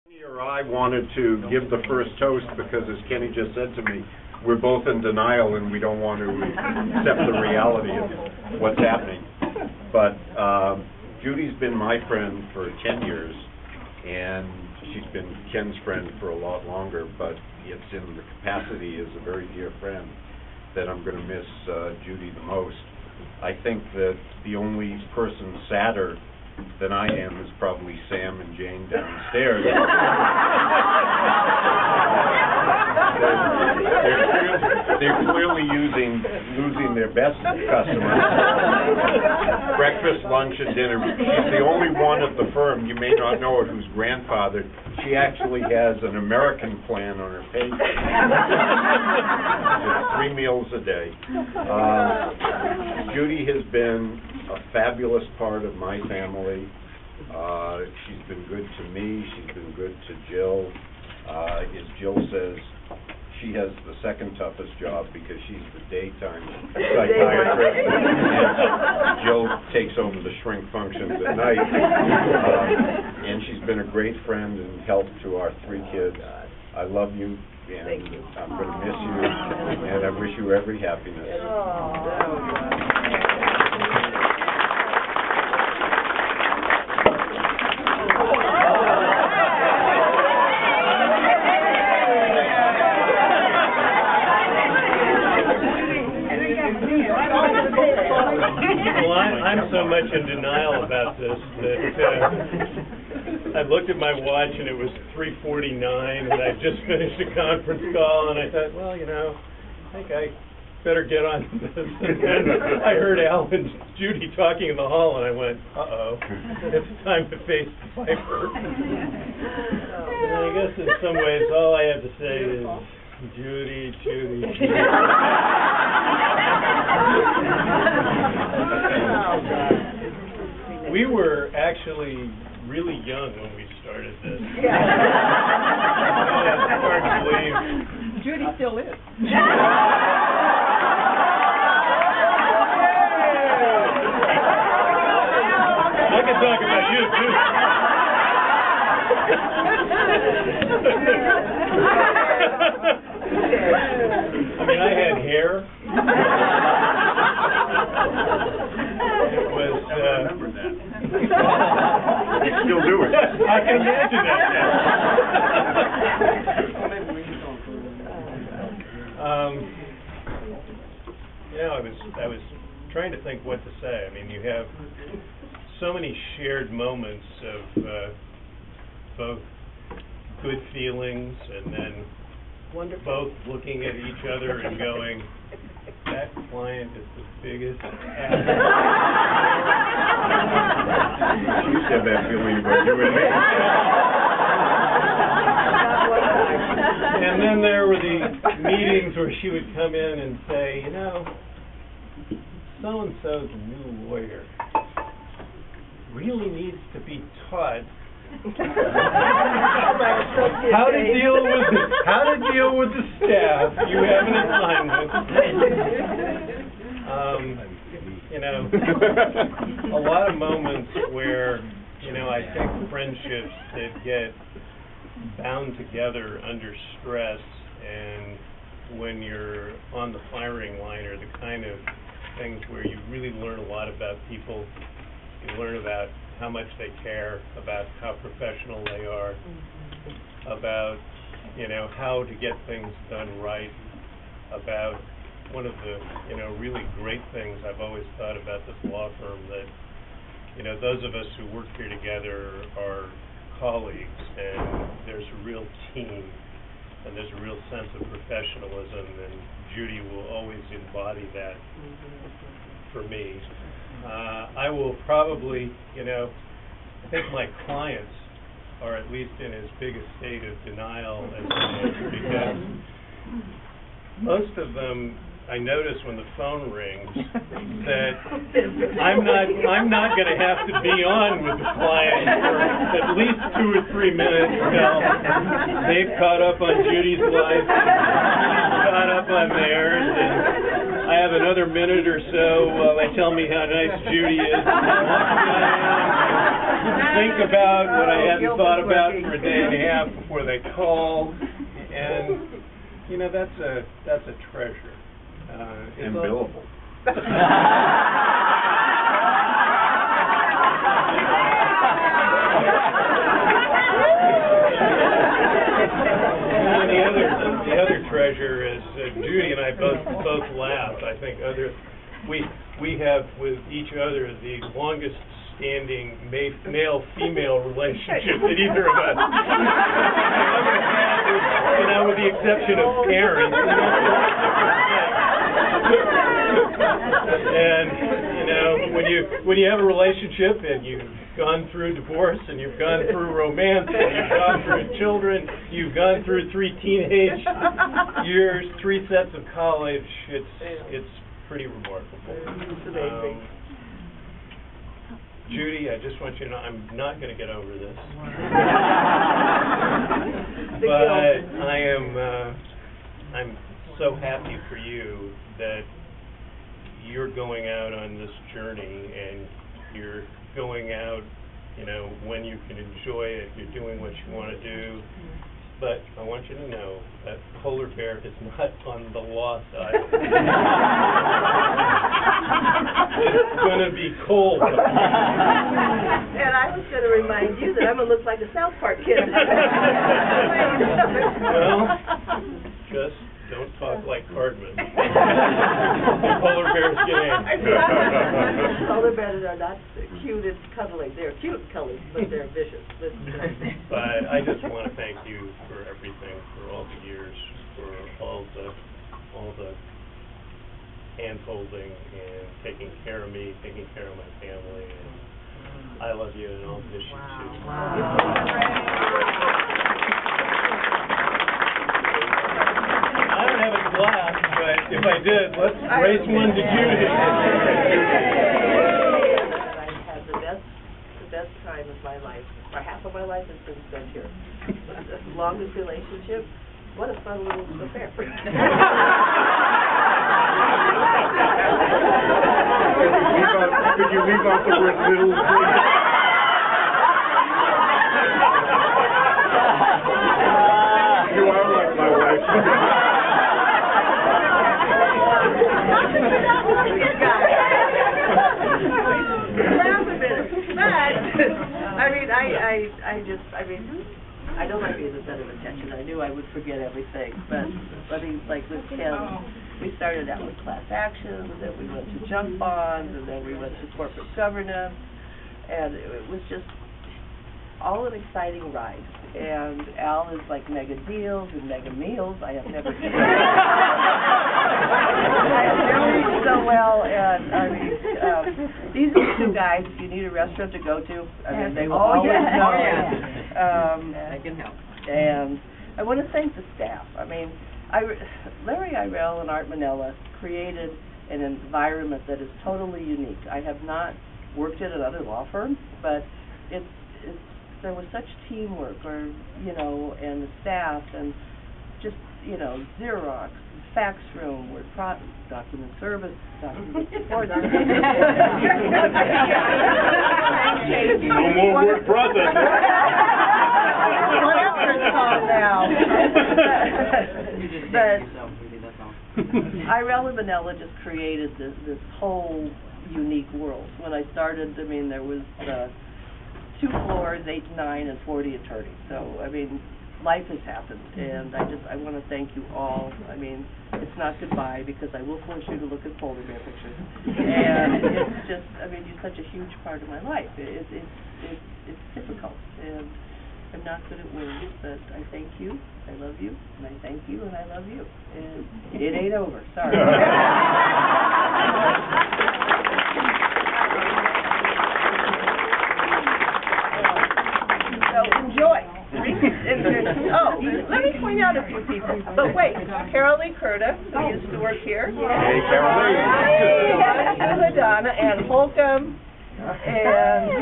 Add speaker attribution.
Speaker 1: Kenny or I wanted to give the first toast because, as Kenny just said to me, we're both in denial and we don't want to accept the reality of what's happening. But Judy's been my friend for 10 years, and she's been Ken's friend for a lot longer, but it's in the capacity as a very dear friend that I'm going to miss Judy the most. I think that the only person sadder than I am is probably Sam and Jane downstairs. They're clearly losing their best customers. Breakfast, lunch, and dinner. She's the only one at the firm, you may not know it, whose grandfather, she actually has an American plan on her page. Just 3 meals a day. Judy has been a fabulous part of my family. She's been good to me. She's been good to Jill. As Jill says, she has the second toughest job because she's the daytime psychiatrist, and Jill takes over the shrink functions at night. And she's been a great friend and help to our 3 kids. I love you, and I'm going to miss you, and I wish you every happiness.
Speaker 2: I'm so much in denial about this that I looked at my watch and it was 3:49 and I just finished a conference call and I thought, well, you know, I think I better get on this. And then I heard Al and Judy talking in the hall and I went, uh-oh, it's time to face the piper. And I guess in some ways all I have to say is, Judy. We were actually really young when we started this. It's hard to believe.
Speaker 3: Judy still is.
Speaker 2: I can talk about you too. I mean, I had hair. It was.
Speaker 1: I remember that. You still do it.
Speaker 2: I can imagine that. You know, I was trying to think what to say. I mean, you have so many shared moments of both good feelings and then both looking at each other and going, that client is the biggest ass.
Speaker 1: You said that feeling about you and me.
Speaker 2: And then there were the meetings where she would come in and say, you know, so-and-so's a new lawyer. Really needs to be taught how to deal with the staff. You have an assignment. You know, a lot of moments where, you know, I think friendships that get bound together under stress and when you're on the firing line are the kind of things where you really learn a lot about people. You learn about how much they care, about how professional they are, about, you know, how to get things done right, about one of the, you know, really great things I've always thought about this law firm that, you know, those of us who work here together are colleagues and there's a real team and there's a real sense of professionalism, and Judy will always embody that for me. I will probably, you know, I think my clients are at least in as big a state of denial as I am, because most of them, I notice when the phone rings that I'm not going to have to be on with the client for at least 2 or 3 minutes until they've caught up on Judy's life, caught up on theirs, and I have another minute or so while they tell me how nice Judy is, and how lucky I am. think about what I hadn't thought about for a day and a half before they call, and you know that's a treasure.
Speaker 1: And billable.
Speaker 2: The other treasure is Judy and I both laugh. I think we have with each other the longest standing male-female relationship that either of us ever had, you know, with the exception of parents. And you know, when you have a relationship and you've gone through divorce and you've gone through romance and you've gone through children, you've gone through 3 teenage years, 3 sets of college, it's pretty remarkable. Judy, I just want you to know I'm not going to get over this. But I'm so happy for you that you're going out on this journey and you're going out, you know, when you can enjoy it, you're doing what you want to do. But I want you to know that polar bear is not on the lost island. It's going to be cold.
Speaker 3: And I was going to remind you that I'm going to look like a South Park kid.
Speaker 2: Well, just don't talk like Hardman. Polar bears get angry.
Speaker 3: Polar bears are not cute and cuddly. They're cute and cuddly, but they're vicious.
Speaker 2: But I just want to thank you for everything, for all the years, for all the hand-holding and taking care of me, taking care of my family. And I love you, and I'll miss you too. I don't have a glass, but if I did, let's raise one to Judy.
Speaker 3: I've had the best time of my life, or half of my life has been spent here. The longest relationship. What a fun little affair.
Speaker 1: Could you leave out the word little, please? You are like my wife.
Speaker 3: I don't like being the center of attention. I knew I would forget everything, but like with Ken, we started out with class actions, and then we went to junk bonds, and then we went to corporate governance, and it was just all an exciting ride. And Al is like mega deals and mega meals. I have never eaten. I have never eaten so well, and I mean, these are the 2 guys. If you need a restaurant to go to, I mean, they will always know.
Speaker 4: I can help.
Speaker 3: And I want to thank the staff. I mean, Larry Irell and Irell Manella created an environment that is totally unique. I have not worked at another law firm, but there was such teamwork, and the staff, and just, Xerox, fax room, document service, document support.
Speaker 2: No more word processing.
Speaker 3: Whatever it's called now. But Irell and Manella just created this whole unique world. When I started, I mean, there was 2 floors, 8 to 9, and 40 attorneys. So, I mean, life has happened, and I want to thank you all. I mean, it's not goodbye, because I will force you to look at polar bear pictures. And it's just, I mean, you're such a huge part of my life. It's difficult, and I'm not good at words, but I thank you, I love you, and I thank you, and I love you. And it ain't over, sorry. So enjoy. Oh, let me point out a few people. But wait, Carol Lee Curta, who used to work here.
Speaker 1: Hey, Carol Lee.
Speaker 3: Madonna, and Holcomb, and